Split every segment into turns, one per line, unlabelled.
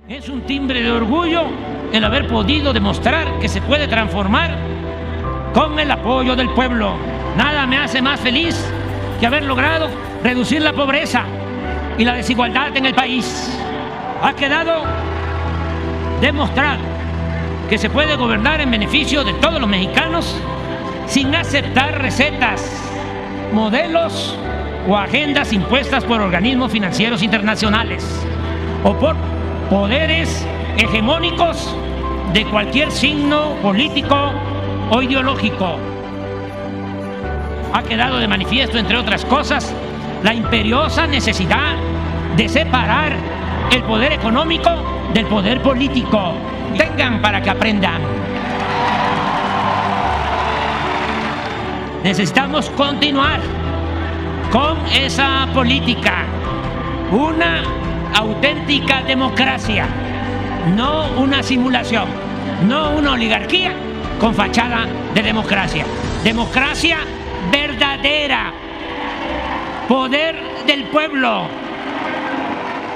Es un timbre de orgullo el haber podido demostrar que se puede transformar con el apoyo del pueblo. Nada me hace más feliz que haber logrado reducir la pobreza y la desigualdad en el país. Ha quedado demostrado que se puede gobernar en beneficio de todos los mexicanos sin aceptar recetas, modelos o agendas impuestas por organismos financieros internacionales o por poderes hegemónicos de cualquier signo político o ideológico. Ha quedado de manifiesto, entre otras cosas, la imperiosa necesidad de separar el poder económico del poder político. Tengan para que aprendan. Necesitamos continuar con esa política, una auténtica democracia, no una simulación, no una oligarquía con fachada de democracia. Democracia verdadera, poder del pueblo.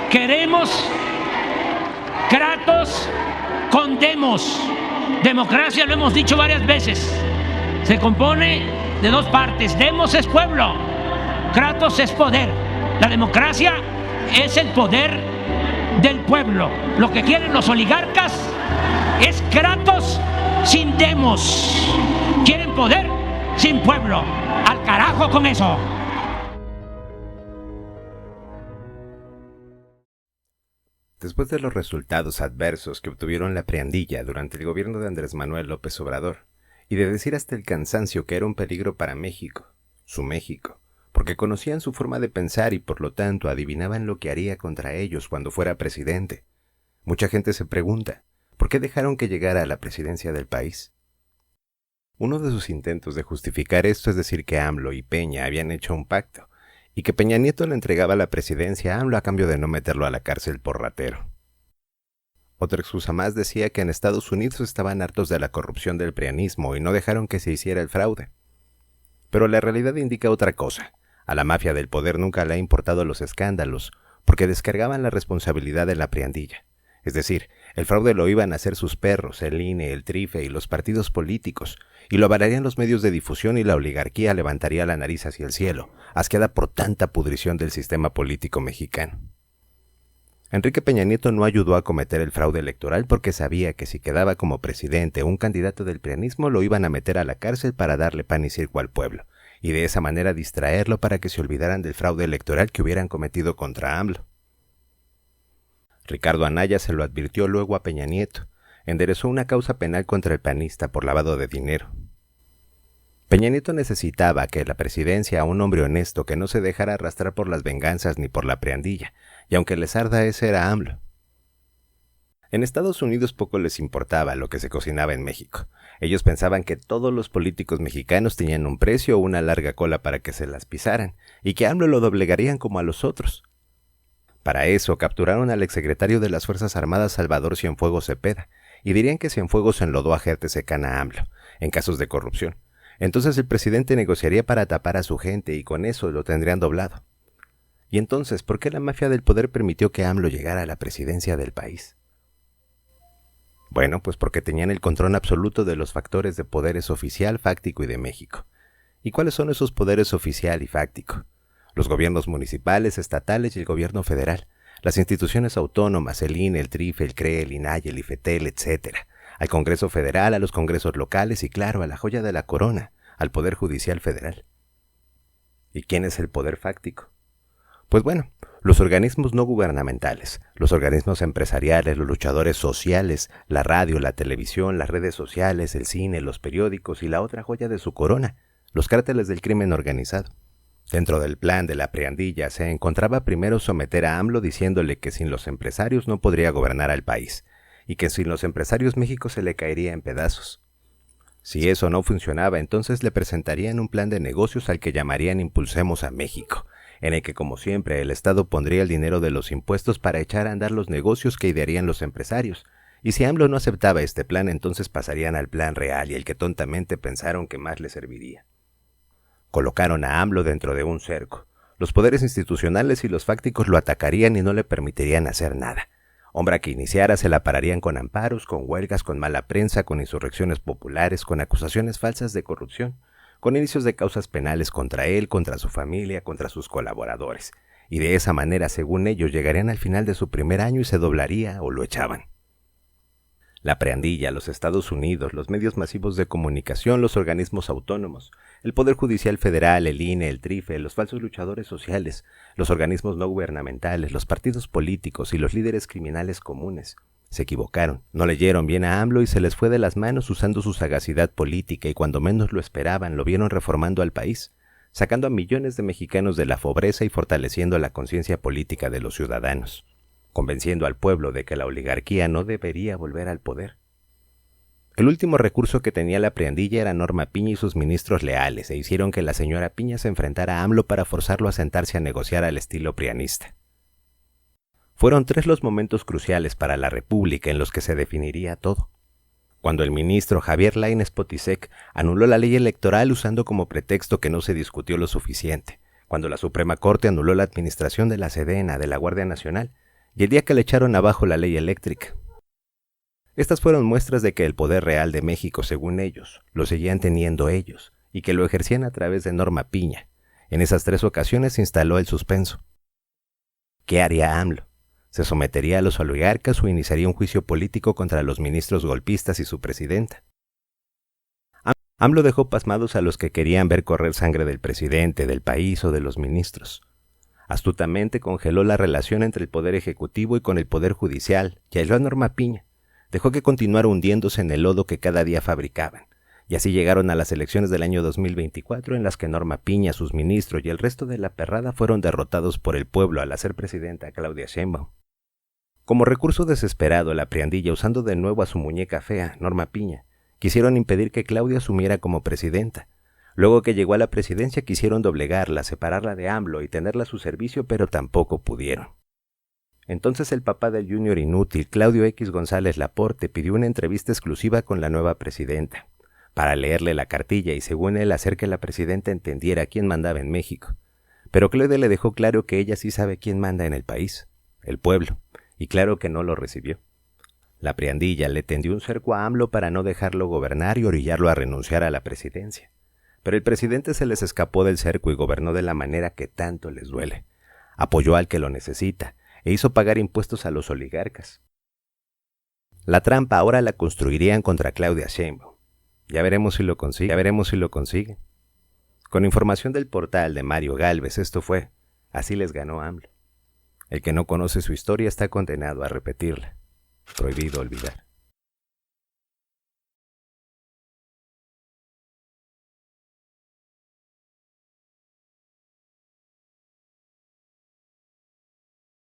Queremos Kratos con demos. Democracia, lo hemos dicho varias veces, se compone de dos partes. Demos es pueblo, Kratos es poder. La democracia es el poder del pueblo. Lo que quieren los oligarcas es Kratos sin demos. Quieren poder sin pueblo. ¡Al carajo con eso!
Después de los resultados adversos que obtuvieron la Priandilla durante el gobierno de Andrés Manuel López Obrador, y de decir hasta el cansancio que era un peligro para México, su México, porque conocían su forma de pensar y por lo tanto adivinaban lo que haría contra ellos cuando fuera presidente, mucha gente se pregunta, ¿por qué dejaron que llegara a la presidencia del país? Uno de sus intentos de justificar esto es decir que AMLO y Peña habían hecho un pacto, y que Peña Nieto le entregaba la presidencia a AMLO a cambio de no meterlo a la cárcel por ratero. Otra excusa más decía que en Estados Unidos estaban hartos de la corrupción del prianismo y no dejaron que se hiciera el fraude. Pero la realidad indica otra cosa. A la mafia del poder nunca le ha importado los escándalos, porque descargaban la responsabilidad de la priandilla. Es decir, el fraude lo iban a hacer sus perros, el INE, el TRIFE y los partidos políticos, y lo avalarían los medios de difusión y la oligarquía levantaría la nariz hacia el cielo, asqueada por tanta pudrición del sistema político mexicano. Enrique Peña Nieto no ayudó a cometer el fraude electoral porque sabía que si quedaba como presidente un candidato del prianismo lo iban a meter a la cárcel para darle pan y circo al pueblo, y de esa manera distraerlo para que se olvidaran del fraude electoral que hubieran cometido contra AMLO. Ricardo Anaya se lo advirtió luego a Peña Nieto. Enderezó una causa penal contra el panista por lavado de dinero. Peña Nieto necesitaba que la presidencia a un hombre honesto que no se dejara arrastrar por las venganzas ni por la priandilla, y aunque les arda ese era AMLO. En Estados Unidos poco les importaba lo que se cocinaba en México. Ellos pensaban que todos los políticos mexicanos tenían un precio o una larga cola para que se las pisaran, y que AMLO lo doblegarían como a los otros. Para eso capturaron al exsecretario de las Fuerzas Armadas Salvador Cienfuegos Cepeda, y dirían que Cienfuegos enlodó a gente cercana a AMLO, en casos de corrupción. Entonces el presidente negociaría para tapar a su gente y con eso lo tendrían doblado. Y entonces, ¿por qué la mafia del poder permitió que AMLO llegara a la presidencia del país? Bueno, pues porque tenían el control absoluto de los factores de poderes oficial, fáctico y de México. ¿Y cuáles son esos poderes oficial y fáctico? Los gobiernos municipales, estatales y el gobierno federal, las instituciones autónomas, el INE, el TRIFE, el CRE, el INAI, el IFETEL, etc., al Congreso Federal, a los congresos locales y, claro, a la joya de la corona, al Poder Judicial Federal. ¿Y quién es el poder fáctico? Pues bueno, los organismos no gubernamentales, los organismos empresariales, los luchadores sociales, la radio, la televisión, las redes sociales, el cine, los periódicos y la otra joya de su corona, los cárteles del crimen organizado. Dentro del plan de la priandilla se encontraba primero someter a AMLO diciéndole que sin los empresarios no podría gobernar al país, y que sin los empresarios México se le caería en pedazos. Si eso no funcionaba, entonces le presentarían un plan de negocios al que llamarían Impulsemos a México, en el que, como siempre, el Estado pondría el dinero de los impuestos para echar a andar los negocios que idearían los empresarios, y si AMLO no aceptaba este plan, entonces pasarían al plan real y el que tontamente pensaron que más le serviría. Colocaron a AMLO dentro de un cerco. Los poderes institucionales y los fácticos lo atacarían y no le permitirían hacer nada. Obra que iniciara se la pararían con amparos, con huelgas, con mala prensa, con insurrecciones populares, con acusaciones falsas de corrupción, con inicios de causas penales contra él, contra su familia, contra sus colaboradores. Y de esa manera, según ellos, llegarían al final de su primer año y se doblaría o lo echaban. La preandilla, los Estados Unidos, los medios masivos de comunicación, los organismos autónomos, el Poder Judicial Federal, el INE, el TRIFE, los falsos luchadores sociales, los organismos no gubernamentales, los partidos políticos y los líderes criminales comunes se equivocaron, no leyeron bien a AMLO y se les fue de las manos usando su sagacidad política y cuando menos lo esperaban lo vieron reformando al país, sacando a millones de mexicanos de la pobreza y fortaleciendo la conciencia política de los ciudadanos, convenciendo al pueblo de que la oligarquía no debería volver al poder. El último recurso que tenía la preandilla era Norma Piña y sus ministros leales, e hicieron que la señora Piña se enfrentara a AMLO para forzarlo a sentarse a negociar al estilo prianista. Fueron 3 los momentos cruciales para la República en los que se definiría todo. Cuando el ministro Javier Lainez Potisek anuló la ley electoral usando como pretexto que no se discutió lo suficiente, cuando la Suprema Corte anuló la administración de la Sedena, de la Guardia Nacional, y el día que le echaron abajo la ley eléctrica. Estas fueron muestras de que el poder real de México, según ellos, lo seguían teniendo ellos, y que lo ejercían a través de Norma Piña. En esas 3 ocasiones se instaló el suspenso. ¿Qué haría AMLO? ¿Se sometería a los oligarcas o iniciaría un juicio político contra los ministros golpistas y su presidenta? AMLO dejó pasmados a los que querían ver correr sangre del presidente, del país o de los ministros. Astutamente congeló la relación entre el Poder Ejecutivo y con el Poder Judicial y aisló a Norma Piña. Dejó que continuara hundiéndose en el lodo que cada día fabricaban. Y así llegaron a las elecciones del año 2024 en las que Norma Piña, sus ministros y el resto de la perrada fueron derrotados por el pueblo al hacer presidenta a Claudia Sheinbaum. Como recurso desesperado, la preandilla, usando de nuevo a su muñeca fea, Norma Piña, quisieron impedir que Claudia asumiera como presidenta. Luego que llegó a la presidencia quisieron doblegarla, separarla de AMLO y tenerla a su servicio, pero tampoco pudieron. Entonces el papá del Junior inútil, Claudio X González Laporte, pidió una entrevista exclusiva con la nueva presidenta, para leerle la cartilla y según él hacer que la presidenta entendiera quién mandaba en México. Pero Claudia le dejó claro que ella sí sabe quién manda en el país, el pueblo, y claro que no lo recibió. La preandilla le tendió un cerco a AMLO para no dejarlo gobernar y orillarlo a renunciar a la presidencia. Pero el presidente se les escapó del cerco y gobernó de la manera que tanto les duele. Apoyó al que lo necesita e hizo pagar impuestos a los oligarcas. La trampa ahora la construirían contra Claudia Sheinbaum. Ya veremos si lo consigue. Con información del portal de Mario Gálvez, esto fue Así les ganó AMLO. El que no conoce su historia está condenado a repetirla. Prohibido olvidar.